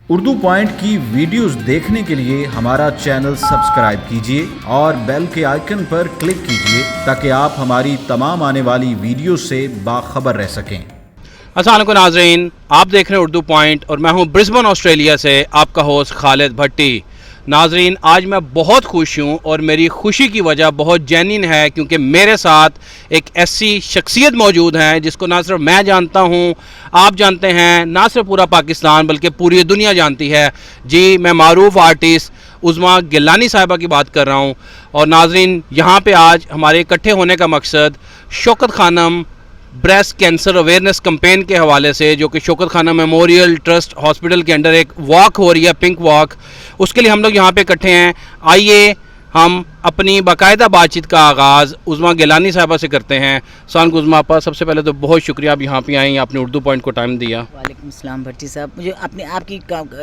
Urdu point کی videos دیکھنے کے لیے ہمارا چینل سبسکرائب کیجیے اور بیل کے آئیکن پر کلک کیجیے تاکہ آپ ہماری تمام آنے والی ویڈیوز سے باخبر رہ سکیں۔ السلام علیکم ناظرین، آپ دیکھ رہے ہیں اردو پوائنٹ اور میں ہوں برسبن آسٹریلیا سے آپ کا ہوسٹ خالد بھٹی۔ ناظرین، آج میں بہت خوش ہوں اور میری خوشی کی وجہ بہت جینین ہے کیونکہ میرے ساتھ ایک ایسی شخصیت موجود ہیں جس کو نہ صرف میں جانتا ہوں، آپ جانتے ہیں، نہ صرف پورا پاکستان بلکہ پوری دنیا جانتی ہے۔ جی، میں معروف آرٹسٹ عظمیٰ گیلانی صاحبہ کی بات کر رہا ہوں۔ اور ناظرین، یہاں پہ آج ہمارے اکٹھے ہونے کا مقصد شوکت خانم بریسٹ کینسر اویئرنیس کمپین کے حوالے سے، جو کہ شوکت خانم میموریل ٹرسٹ ہاسپٹل کے انڈر ایک واک ہو رہی ہے، پنک واک، اس کے لیے ہم لوگ یہاں پہ اکٹھے ہیں۔ آئیے ہم اپنی باقاعدہ بات چیت کا آغاز عظمیٰ گیلانی صاحبہ سے کرتے ہیں۔ السلام علیکم عظمیٰ آپا، سب سے پہلے تو بہت شکریہ آپ یہاں پہ آئیں، آپ نے اردو پوائنٹ کو ٹائم دیا۔ وعلیکم السلام بھٹی صاحب، مجھے آپ کی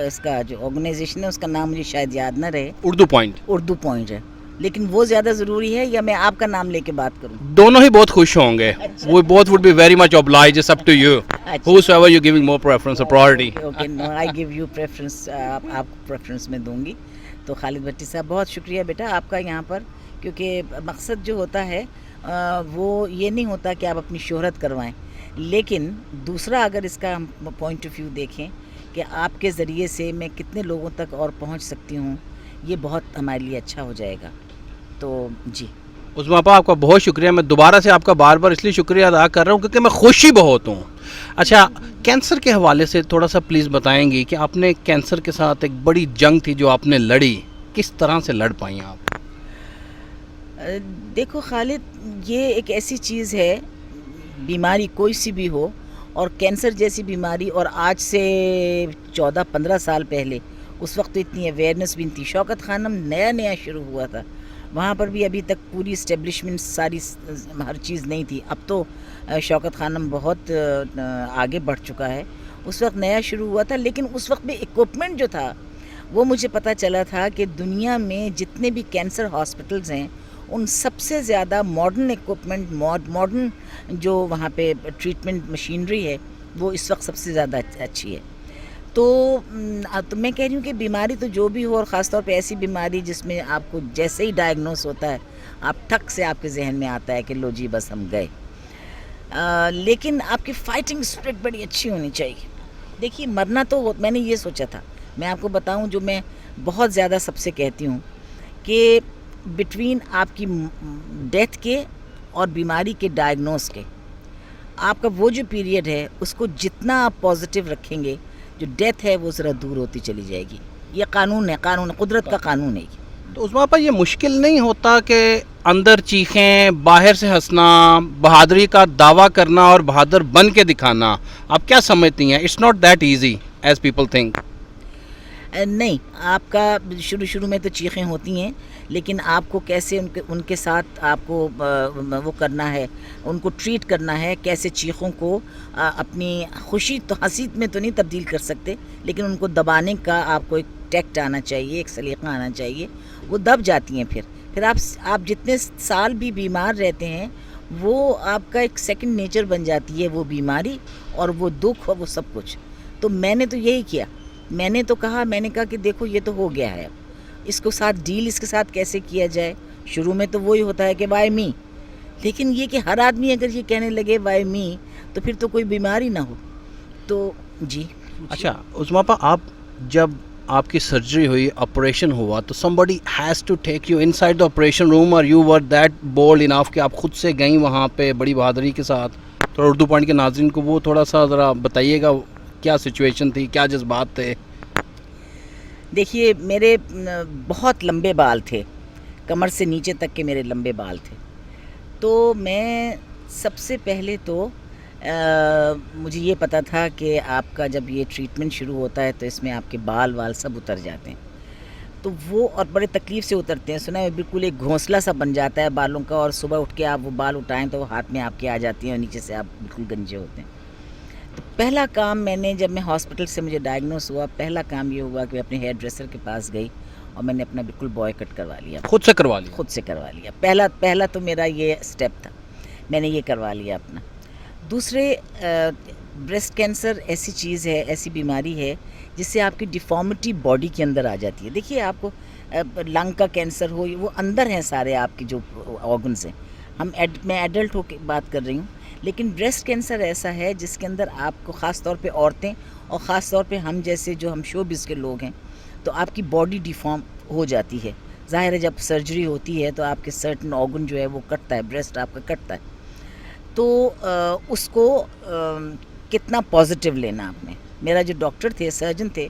اس کا جو آرگنائزیشن ہے اس کا نام مجھے شاید یاد نہ رہے۔ اردو پوائنٹ ہے، لیکن وہ زیادہ ضروری ہے یا میں آپ کا نام لے کے بات کروں؟ دونوں ہی بہت خوش ہوں گے۔ We both would be very much obliged. It's up to you. Whosoever you're giving more preference or priority. Okay, no, I give you preference. آپ پریفرنس میں دوں گی۔ تو خالد بھٹی صاحب، بہت شکریہ بیٹا آپ کا یہاں پر، کیونکہ مقصد جو ہوتا ہے وہ یہ نہیں ہوتا کہ آپ اپنی شہرت کروائیں، لیکن دوسرا اگر اس کا پوائنٹ آف ویو دیکھیں کہ آپ کے ذریعے سے میں کتنے لوگوں تک اور پہنچ سکتی ہوں، یہ بہت ہمارے لیے اچھا ہو جائے گا۔ تو جی عظمیٰ آپا، آپ کا بہت شکریہ۔ میں دوبارہ سے آپ کا بار بار اس لیے شکریہ ادا کر رہا ہوں کیونکہ میں خوشی بہت ہوں۔ اچھا، کینسر کے حوالے سے تھوڑا سا پلیز بتائیں گی کہ آپ نے کینسر کے ساتھ ایک بڑی جنگ تھی جو آپ نے لڑی، کس طرح سے لڑ پائیں آپ؟ دیکھو خالد، یہ ایک ایسی چیز ہے، بیماری کوئی سی بھی ہو، اور کینسر جیسی بیماری، اور آج سے 14-15 سال پہلے اس وقت تو اتنی اویئرنیس بھی نہیں تھی۔ شوکت خانم نیا شروع ہوا تھا، وہاں پر بھی ابھی تک پوری اسٹیبلشمنٹ ساری ہر چیز نہیں تھی۔ اب تو شوکت خانم بہت آگے بڑھ چکا ہے، اس وقت نیا شروع ہوا تھا، لیکن اس وقت بھی ایکوپمنٹ جو تھا وہ مجھے پتہ چلا تھا کہ دنیا میں جتنے بھی کینسر ہاسپٹلز ہیں ان سب سے زیادہ ماڈرن ایکوپمنٹ، ماڈرن جو وہاں پہ ٹریٹمنٹ مشینری ہے وہ اس وقت سب سے زیادہ اچھی ہے۔ تو میں کہہ رہی ہوں کہ بیماری تو جو بھی ہو، اور خاص طور پہ ایسی بیماری جس میں آپ کو جیسے ہی ڈائگنوس ہوتا ہے آپ ٹھک سے آپ کے ذہن میں آتا ہے کہ لو جی بس ہم گئے، لیکن آپ کی فائٹنگ اسپرٹ بڑی اچھی ہونی چاہیے۔ دیکھیے، مرنا تو میں نے یہ سوچا تھا، میں آپ کو بتاؤں جو میں بہت زیادہ سب سے کہتی ہوں کہ بٹوین آپ کی ڈیتھ کے اور بیماری کے ڈائگنوس کے، آپ کا وہ جو پیریڈ ہے اس کو جتنا آپ پازیٹیو رکھیں گے، جو ڈیتھ ہے وہ ذرا دور ہوتی چلی جائے گی۔ یہ قانون ہے، قدرت کا قانون ہے۔ تو عظمیٰ آپا، یہ مشکل نہیں ہوتا کہ اندر چیخیں، باہر سے ہنسنا، بہادری کا دعویٰ کرنا اور بہادر بن کے دکھانا، آپ کیا سمجھتی ہیں؟ It's not that easy as people think. نہیں، آپ کا شروع میں تو چیخیں ہوتی ہیں، لیکن آپ کو کیسے ان کے ساتھ آپ کو وہ کرنا ہے، ان کو ٹریٹ کرنا ہے، کیسے چیخوں کو اپنی خوشی تو ہنسی میں تو نہیں تبدیل کر سکتے، لیکن ان کو دبانے کا آپ کو ایک ٹیکٹ آنا چاہیے، ایک سلیقہ آنا چاہیے، وہ دب جاتی ہیں۔ پھر آپ جتنے سال بھی بیمار رہتے ہیں وہ آپ کا ایک سیکنڈ نیچر بن جاتی ہے، وہ بیماری اور وہ دکھ اور وہ سب کچھ۔ تو میں نے تو یہی کیا، میں نے کہا کہ دیکھو یہ تو ہو گیا ہے، اب اس کے ساتھ کیسے کیا جائے۔ شروع میں تو وہی ہوتا ہے کہ وائی می، لیکن یہ کہ ہر آدمی اگر یہ کہنے لگے وائی می تو پھر تو کوئی بیماری نہ ہو۔ تو جی اچھا عظمیٰ آپا، آپ جب آپ کی سرجری ہوئی، آپریشن ہوا، تو somebody has to take you inside the operation room or you were that bold enough کہ آپ خود سے گئیں وہاں پہ بڑی بہادری کے ساتھ؟ تو اردو پوائنٹ کے ناظرین کو وہ تھوڑا سا ذرا بتائیے گا، کیا سچویشن تھی، کیا جذبات تھے؟ دیکھیے، میرے بہت لمبے بال تھے، کمر سے نیچے تک کے میرے لمبے بال تھے، تو میں سب سے پہلے تو مجھے یہ پتا تھا کہ آپ کا جب یہ ٹریٹمنٹ شروع ہوتا ہے تو اس میں آپ کے بال سب اتر جاتے ہیں، تو وہ اور بڑے تکلیف سے اترتے ہیں۔ سنا ہے بالکل ایک گھونسلہ سا بن جاتا ہے بالوں کا، اور صبح اٹھ کے آپ وہ بال اٹھائیں تو وہ ہاتھ میں آپ کے آ جاتی ہیں اور نیچے سے آپ بالکل گنجے ہوتے ہیں۔ تو پہلا کام میں نے، جب میں ہاسپٹل سے مجھے ڈائگنوس ہوا، پہلا کام یہ ہوا کہ میں اپنے ہیئر ڈریسر کے پاس گئی اور میں نے اپنا بالکل بوائے کٹ کروا لیا، خود سے کروا لیا؟ خود سے کروا لیا۔ پہلا تو میرا یہ سٹیپ تھا، میں نے یہ کروا لیا اپنا۔ دوسرے، بریسٹ کینسر ایسی چیز ہے، ایسی بیماری ہے جس سے آپ کی ڈیفارمٹی باڈی کے اندر آ جاتی ہے. دیکھیے آپ کو لنگ کا کینسر ہو, وہ اندر ہیں سارے آپ کے جو آرگنز ہیں. میں ایڈلٹ ہو کے بات کر رہی ہوں, لیکن بریسٹ کینسر ایسا ہے جس کے اندر آپ کو خاص طور پہ عورتیں اور خاص طور پہ ہم جیسے جو ہم شوبز کے لوگ ہیں, تو آپ کی باڈی ڈیفارم ہو جاتی ہے. ظاہر ہے جب سرجری ہوتی ہے تو آپ کے سرٹن آرگن جو ہے وہ کٹتا ہے, بریسٹ آپ کا کٹتا ہے. تو اس کو کتنا پازیٹیو لینا آپ نے. میرا جو ڈاکٹر تھے, سرجن تھے,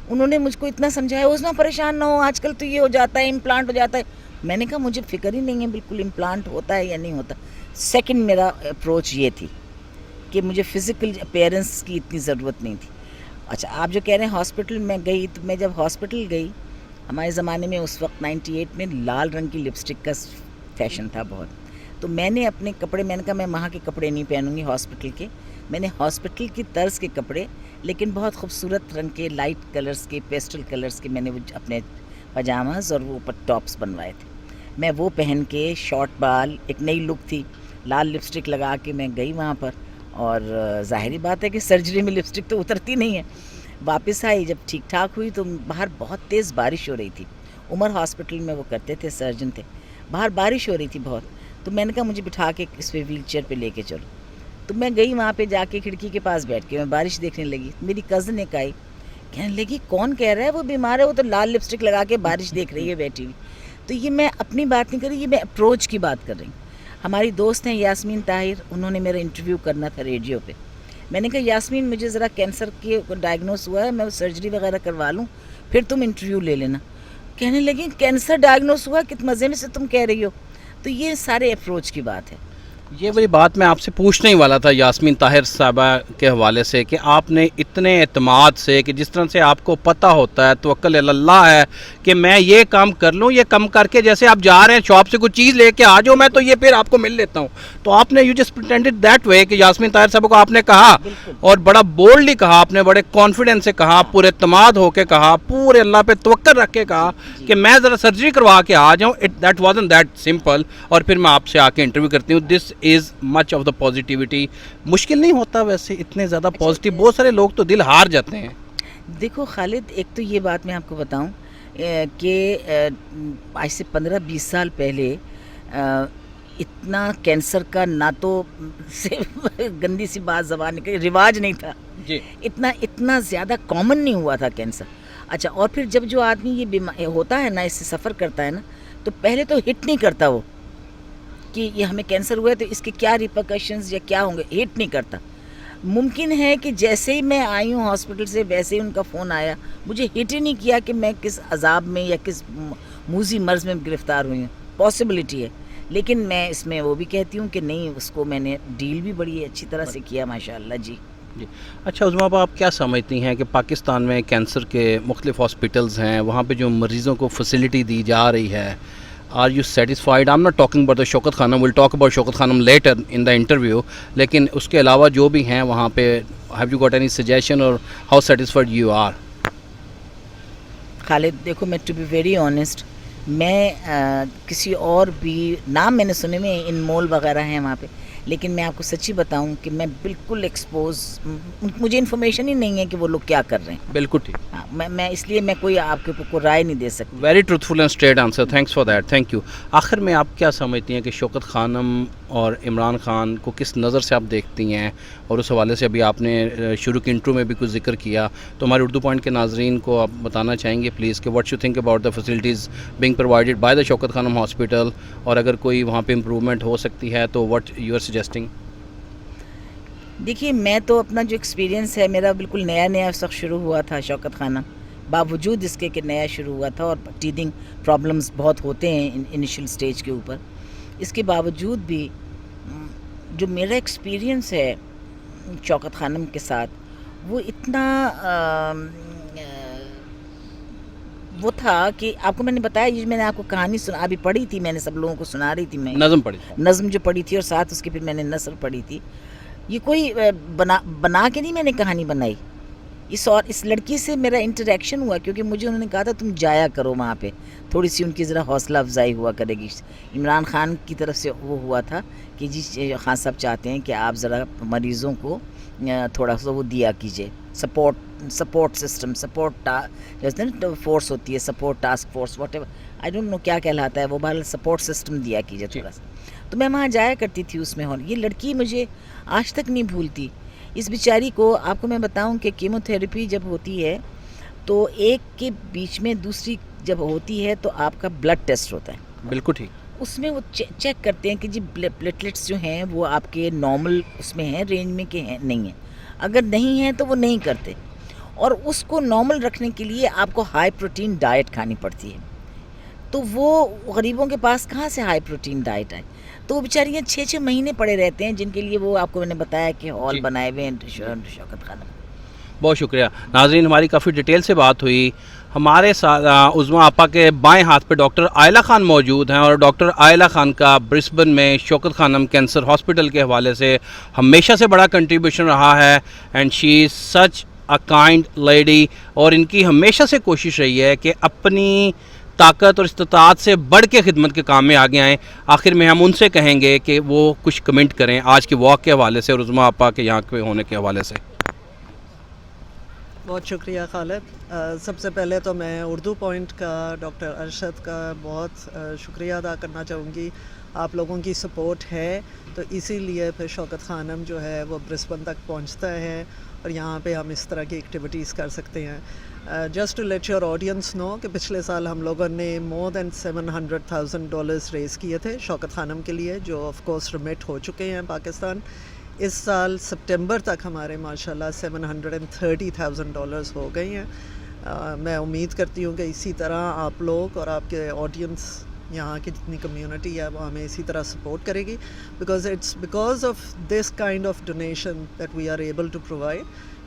انہوں نے مجھ کو اتنا سمجھایا, اس میں پریشان نہ ہو, آج کل تو یہ ہو جاتا ہے, امپلانٹ ہو جاتا ہے. میں نے کہا مجھے فکر ہی نہیں ہے بالکل امپلانٹ ہوتا ہے یا نہیں ہوتا. سیکنڈ میرا اپروچ یہ تھی کہ مجھے فزیکل اپیئرنس کی اتنی ضرورت نہیں تھی. اچھا, آپ جو کہہ رہے ہیں ہاسپٹل میں گئی, تو میں جب ہاسپٹل گئی, ہمارے زمانے میں اس وقت 98 میں لال رنگ کی لپسٹک کا فیشن تھا بہت. تو میں نے اپنے کپڑے, میں نے کہا میں وہاں کے کپڑے نہیں پہنوں گی ہاسپٹل کے. میں نے ہاسپٹل کی طرز کے کپڑے, لیکن بہت خوبصورت رنگ کے, لائٹ کلرز کے, پیسٹل کلرز کے, میں نے اپنے پجاماز اور وہ اوپر ٹاپس بنوائے تھے. میں وہ پہن کے, شارٹ بال, ایک نئی لک تھی, لال لپسٹک لگا کے میں گئی وہاں پر. اور ظاہری بات ہے کہ سرجری میں لپسٹک تو اترتی نہیں ہے. واپس آئی, جب ٹھیک ٹھاک ہوئی تو باہر بہت تیز بارش ہو رہی تھی. عمر ہاسپٹل میں وہ کرتے تھے, سرجن تھے. باہر بارش ہو رہی تھی بہت, تو میں نے کہا مجھے بٹھا کے اس پہ ویل چیئر پہ لے کے چلو. تو میں گئی وہاں پہ, جا کے کھڑکی کے پاس بیٹھ کے میں بارش دیکھنے لگی. میری کزن ایک آئی, کہنے لگی کون کہہ رہا ہے وہ بیمار ہے, وہ تو لال لپسٹک لگا کے بارش دیکھ رہی ہے بیٹھی ہوئی. تو یہ میں اپنی بات نہیں کر رہی, یہ میں اپروچ کی بات کر رہی ہوں. ہماری دوست ہیں یاسمین طاہر, انہوں نے میرا انٹرویو کرنا تھا ریڈیو پہ. میں نے کہا یاسمین مجھے ذرا کینسر کی ڈائگنوز ہوا ہے, میں سرجری وغیرہ کروا لوں, پھر تم انٹرویو لے لینا. کہنے لگی کینسر ڈائگنوز ہوا, کتنے مزے میں سے تم کہہ رہی ہو. تو یہ سارے اپروچ کی بات ہے. یہ والی بات میں آپ سے پوچھنے ہی والا تھا یاسمین طاہر صاحبہ کے حوالے سے, کہ آپ نے اتنے اعتماد سے, کہ جس طرح سے آپ کو پتہ ہوتا ہے, توکل اللہ ہے کہ میں یہ کام کر لوں, یہ کم کر کے جیسے آپ جا رہے ہیں شاپ سے کوئی چیز لے کے آ جاؤ, میں تو یہ پھر آپ کو مل لیتا ہوں. تو آپ نے یو جسٹ پریٹینڈڈ دیٹ وے کہ یاسمین طاہر صاحب کو آپ نے کہا, اور بڑا بولڈلی کہا آپ نے, بڑے کانفیڈنس سے کہا, پورے اعتماد ہو کے کہا, پورے اللہ پہ توکل رکھ کے کہا کہ میں ذرا سرجری کروا کے آ جاؤں. That wasn't that simple. اور پھر میں آپ سے آ کے انٹرویو کرتی ہوں. دس از مچ آف دا پازیٹیوٹی. مشکل نہیں ہوتا ویسے اتنے زیادہ پازیٹیو؟ بہت سارے لوگ تو دل ہار جاتے ہیں. دیکھو خالد, ایک تو یہ بات میں آپ کو بتاؤں کہ آج سے 15-20 سال پہلے اتنا کینسر کا نہ تو گندی سی بات زبان نکلی, رواج نہیں تھا جی, اتنا زیادہ کامن نہیں ہوا تھا کینسر. اچھا, اور پھر جب جو آدمی یہ ہوتا ہے نا, اس سے سفر کرتا ہے نا, تو پہلے تو ہٹ نہیں کرتا وہ کہ یہ ہمیں کینسر ہوا ہے تو اس کے کیا ریپرکشنز یا کیا ہوں گے, ہٹ نہیں کرتا. ممکن ہے کہ جیسے ہی میں آئی ہوں ہاسپٹل سے ویسے ہی ان کا فون آیا, مجھے ہٹ ہی نہیں کیا کہ میں کس عذاب میں یا کس موذی مرض میں گرفتار ہوئی ہوں. پاسبلٹی ہے, لیکن میں اس میں وہ بھی کہتی ہوں کہ نہیں, اس کو میں نے ڈیل بھی بڑی اچھی طرح سے کیا ماشاءاللہ. جی جی. اچھا عظمیٰ آپ کیا سمجھتی ہیں کہ پاکستان میں کینسر کے مختلف ہاسپٹلز ہیں, وہاں پہ جو مریضوں کو فیسلٹی دی جا رہی ہے, are you satisfied? I'm not talking about the Shaukat Khanum, we'll talk about Shaukat Khanum later in the interview, لیکن اس کے علاوہ جو بھی ہیں وہاں پہ, have you got any suggestion or how satisfied you are? خالد دیکھو, میں ٹو بی ویری آنیسٹ, میں کسی اور بھی نام میں نے سنے میں ان مول وغیرہ ہیں وہاں پہ, لیکن میں آپ کو سچی بتاؤں کہ میں بالکل ایکسپوز, مجھے انفارمیشن ہی نہیں ہے کہ وہ لوگ کیا کر رہے ہیں. بالکل ٹھیک. میں اس لیے میں کوئی آپ کے اوپر کوئی رائے نہیں دے سکتی. Very truthful and straight answer, thanks for that, thank you. آخر میں آپ کیا سمجھتی ہیں کہ شوکت خانم اور عمران خان کو کس نظر سے آپ دیکھتی ہیں؟ اور اس حوالے سے ابھی آپ نے شروع کی انٹرو میں بھی کچھ ذکر کیا, تو ہمارے اردو پوائنٹ کے ناظرین کو آپ بتانا چاہیں گے پلیز کہ what you think about the facilities being provided by the Shaukat Khanum hospital, اور اگر کوئی وہاں پہ امپروومنٹ ہو سکتی ہے تو واٹ یو آر سجیسٹنگ؟ دیکھیے, میں تو اپنا جو ایکسپیرینس ہے میرا بالکل نیا اس وقت شروع ہوا تھا شوکت خانہ, باوجود اس کے کہ نیا شروع ہوا تھا اور ٹیتھنگ پرابلمز بہت ہوتے ہیں انیشیل سٹیج کے اوپر. اس کے باوجود بھی جو میرا ایکسپیرینس ہے شوکت خانم کے ساتھ, وہ اتنا وہ تھا کہ آپ کو میں نے بتایا, یہ میں نے آپ کو کہانی ابھی پڑھی تھی, میں نے سب لوگوں کو سنا رہی تھی, میں نظم جو پڑھی تھی اور ساتھ اس کی پھر میں نے نثر پڑھی تھی. یہ کوئی بنا کے نہیں میں نے کہانی بنائی. اس لڑکی سے میرا انٹریکشن ہوا کیونکہ مجھے انہوں نے کہا تھا تم جایا کرو وہاں پہ, تھوڑی سی ان کی ذرا حوصلہ افزائی ہوا کرے گی. عمران خان کی طرف سے وہ ہوا تھا کہ جی خان صاحب چاہتے ہیں کہ آپ ذرا مریضوں کو تھوڑا سا وہ دیا کیجیے, سپورٹ سپورٹ سسٹم سپورٹ جیسے نا فورس ہوتی ہے support task force whatever I don't know کیا کہلاتا ہے وہ بہرحال سپورٹ سسٹم دیا کیجیے تھوڑا سا. تو میں وہاں جایا کرتی تھی اس میں. یہ لڑکی مجھے آج تک نہیں بھولتی. اس بیچاری کو آپ کو میں بتاؤں کہ کیمو تھراپی جب ہوتی ہے تو ایک کے بیچ میں دوسری جب ہوتی ہے تو آپ کا بلڈ ٹیسٹ ہوتا ہے. بالکل ٹھیک. اس میں وہ چیک کرتے ہیں کہ جی پلیٹلیٹس جو ہیں وہ آپ کے نارمل اس میں ہیں رینج میں کہ ہیں نہیں ہیں. اگر نہیں ہیں تو وہ نہیں کرتے. اور اس کو نارمل رکھنے کے لیے آپ کو ہائی پروٹین ڈائٹ کھانی پڑتی ہے. تو وہ غریبوں کے پاس کہاں سے ہائی پروٹین ڈائٹ آئے. تو وہ بیچاریاں 6 مہینے پڑے رہتے ہیں جن کے لیے وہ آپ کو میں نے بتایا کہ ہال بنائے ہوئے ہیں شوکت خانم. بہت شکریہ. ناظرین ہماری کافی ڈیٹیل سے بات ہوئی. ہمارے ساتھ عظمیٰ آپا کے بائیں ہاتھ پہ ڈاکٹر عائلہ خان موجود ہیں اور ڈاکٹر عائلہ خان کا برسبن میں شوکت خانم کینسر ہاسپٹل کے حوالے سے ہمیشہ سے بڑا کنٹریبیوشن رہا ہے. And she is such a kind lady. اور ان کی ہمیشہ سے کوشش رہی ہے کہ اپنی طاقت اور استطاعت سے بڑھ کے خدمت کے کام میں آگے آئیں. آخر میں ہم ان سے کہیں گے کہ وہ کچھ کمنٹ کریں آج کے واک کے حوالے سے اور عظمیٰ آپا کے یہاں کے ہونے کے حوالے سے. بہت شکریہ خالد. سب سے پہلے تو میں اردو پوائنٹ کا ڈاکٹر ارشد کا بہت شکریہ ادا کرنا چاہوں گی. آپ لوگوں کی سپورٹ ہے تو اسی لیے پھر شوکت خانم جو ہے وہ برسبن تک پہنچتا ہے اور یہاں پہ ہم اس طرح کی ایکٹیویٹیز کر سکتے ہیں. Just to let your audience know کہ پچھلے سال ہم لوگوں نے مور دین $700,000 ریز کیے تھے شوکت خانم کے لیے جو آف کورس ریمٹ ہو چکے ہیں پاکستان. اس سال سپٹمبر تک ہمارے ماشاءاللہ $730,000 ہو گئے ہیں. میں امید کرتی ہوں کہ اسی طرح آپ لوگ اور آپ کے آڈینس یہاں کی جتنی کمیونٹی ہے وہ ہمیں اسی طرح سپورٹ کرے گی because it's because of this kind of donation that we are able to provide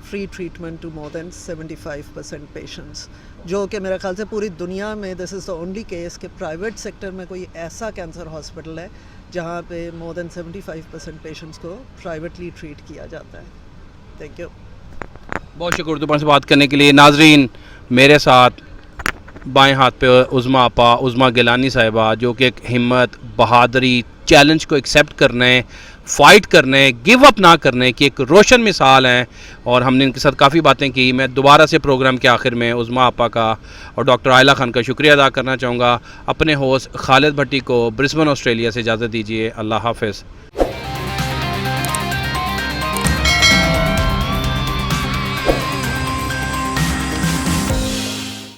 free treatment to more than 75% patients جو کہ میرے خیال سے پوری دنیا میں this is the only case کہ پرائیویٹ سیکٹر میں کوئی ایسا کینسر ہاسپٹل ہے جہاں پہ مور دین 75% پیشنٹس کو پرائیویٹلی ٹریٹ کیا جاتا ہے. Thank you. بہت شکریہ اردو پوائنٹ سے بات کرنے کے لیے. ناظرین میرے ساتھ بائیں ہاتھ پہ عظمیٰ آپا عظمیٰ گیلانی صاحبہ جو کہ ایک ہمت بہادری چیلنج کو ایکسیپٹ کرنے فائٹ کرنے گیو اپ نہ کرنے کی ایک روشن مثال ہیں اور ہم نے ان کے ساتھ کافی باتیں کی. میں دوبارہ سے پروگرام کے آخر میں عظمیٰ آپا کا اور ڈاکٹر عائلہ خان کا شکریہ ادا کرنا چاہوں گا. اپنے ہوسٹ خالد بھٹی کو برسبن آسٹریلیا سے اجازت دیجیے. اللہ حافظ.